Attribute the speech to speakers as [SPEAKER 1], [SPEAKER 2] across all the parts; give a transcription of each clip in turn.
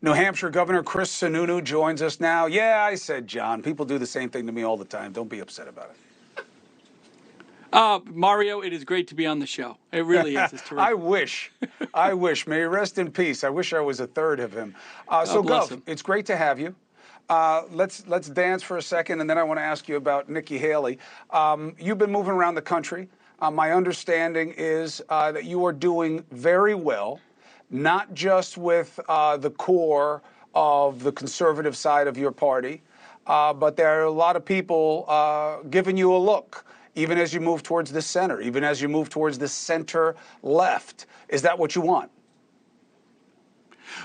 [SPEAKER 1] New Hampshire Governor Chris Sununu joins us now. Yeah, I said John. People do the same thing to me all the time. Don't be upset about it.
[SPEAKER 2] Mario, it is great to be on the show. It really is. It's terrific.
[SPEAKER 1] I wish. I wish. May he rest in peace. I wish I was a third of him. So,
[SPEAKER 2] bless
[SPEAKER 1] Gov,
[SPEAKER 2] him.
[SPEAKER 1] it's great to have you. Let's dance for a second, and then I want to ask you about Nikki Haley. You've been moving around the country. My understanding is that you are doing very well, not just with the core of the conservative side of your party, but there are a lot of people giving you a look, even as you move towards the center, even as you move towards the center left. Is that what you want?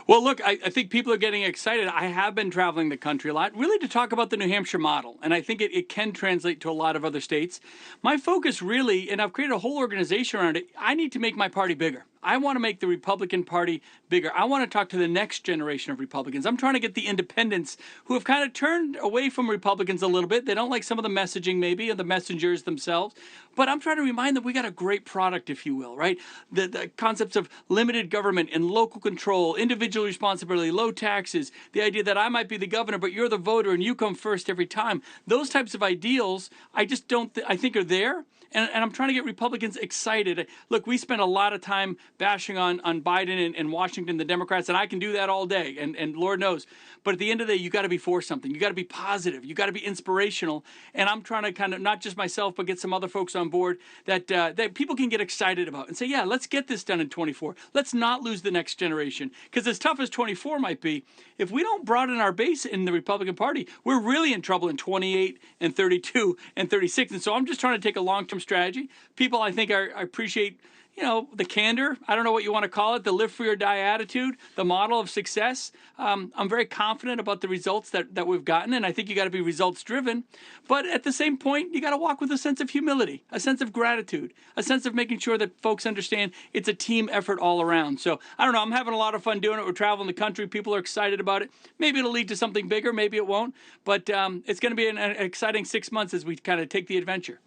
[SPEAKER 2] Well, look, I think people are getting excited. I have been traveling the country a lot, really to talk about the New Hampshire model, and I think it can translate to a lot of other states. My focus really, and I've created a whole organization around it, I need to make my party bigger. I want to make the Republican Party bigger. I want to talk to the next generation of Republicans. I'm trying to get the independents who have kind of turned away from Republicans a little bit. They don't like some of the messaging maybe, and the messengers themselves. But I'm trying to remind them we got a great product, if you will, right? The concepts of limited government and local control, individual responsibility, low taxes, the idea that I might be the governor, but you're the voter and you come first every time. Those types of ideals, I just don't, I think are there. And I'm trying to get Republicans excited. Look, we spend a lot of time bashing on Biden and Washington, the Democrats, and I can do that all day, and Lord knows. But at the end of the day, you got to be for something. You got to be positive. You got to be inspirational. And I'm trying to kind of, not just myself, but get some other folks on board that people can get excited about and say, yeah, let's get this done in 24. Let's not lose the next generation. Because as tough as 24 might be, if we don't broaden our base in the Republican Party, we're really in trouble in 28 and 32 and 36. And so I'm just trying to take a long-term strategy. People, I think, I appreciate, you know, the candor. I don't know what you want to call it, the live free or die attitude, the model of success. I'm very confident about the results that we've gotten, and I think you got to be results driven. But at the same point, you got to walk with a sense of humility, a sense of gratitude, a sense of making sure that folks understand it's a team effort all around. So I don't know. I'm having a lot of fun doing it. We're traveling the country. People are excited about it. Maybe it'll lead to something bigger. Maybe it won't. But it's going to be an exciting 6 months as we kind of take the adventure.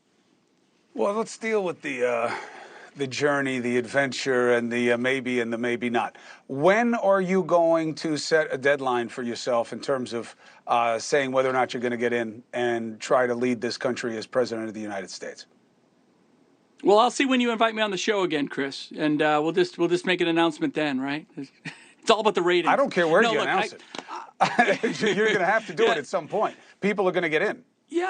[SPEAKER 1] Well, let's deal with the journey, the adventure, and the maybe and the maybe not. When are you going to set a deadline for yourself in terms of saying whether or not you're going to get in and try to lead this country as president of the United States?
[SPEAKER 2] Well, I'll see when you invite me on the show again, Chris, and we'll just make an announcement then, right? It's all about the ratings.
[SPEAKER 1] I don't care where you announce it. You're going to have to do it at some point. People are going to get in.
[SPEAKER 2] Yeah,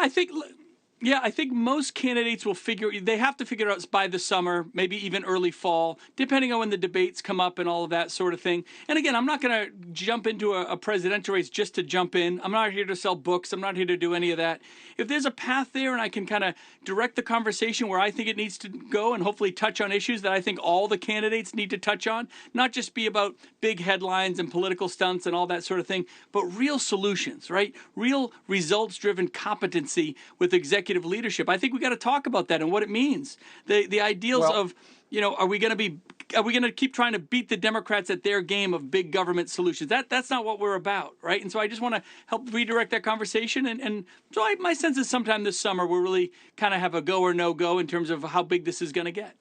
[SPEAKER 2] I think most candidates will they have to figure it out by the summer, maybe even early fall, depending on when the debates come up and all of that sort of thing. And again, I'm not going to jump into a presidential race just to jump in. I'm not here to sell books. I'm not here to do any of that. If there's a path there and I can kind of direct the conversation where I think it needs to go and hopefully touch on issues that I think all the candidates need to touch on, not just be about big headlines and political stunts and all that sort of thing, but real solutions, right? Real results-driven competency with executive leadership. I think we got to talk about that and what it means. The ideals of, you know, are we going to keep trying to beat the Democrats at their game of big government solutions? That's not what we're about, right? And so I just want to help redirect that conversation. And so my sense is sometime this summer we'll really kind of have a go or no go in terms of how big this is going to get.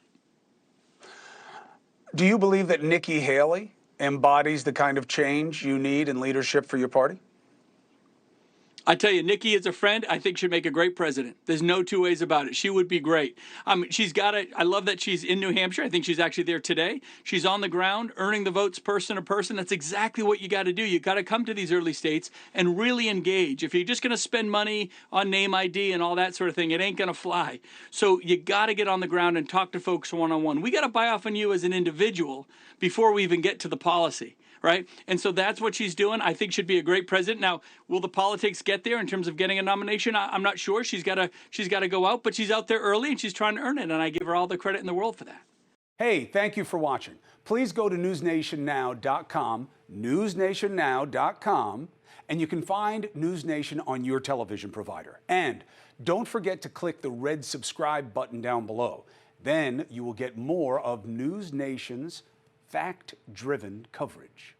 [SPEAKER 1] Do you believe that Nikki Haley embodies the kind of change you need in leadership for your party?
[SPEAKER 2] I tell you, Nikki is a friend. I think she'd make a great president. There's no two ways about it. She would be great. I love that she's in New Hampshire. I think she's actually there today. She's on the ground, earning the votes person to person. That's exactly what you got to do. You got to come to these early states and really engage. If you're just going to spend money on name ID and all that sort of thing, it ain't going to fly. So you got to get on the ground and talk to folks one-on-one. We got to buy off on you as an individual before we even get to the policy. Right? And so that's what she's doing. I think she'd be a great president. Now, will the politics get there in terms of getting a nomination? I'm not sure. She's got to go out, but she's out there early and she's trying to earn it. And I give her all the credit in the world for that.
[SPEAKER 1] Hey, thank you for watching. Please go to newsnationnow.com, newsnationnow.com, and you can find NewsNation on your television provider. And don't forget to click the red subscribe button down below. Then you will get more of NewsNation's fact-driven coverage.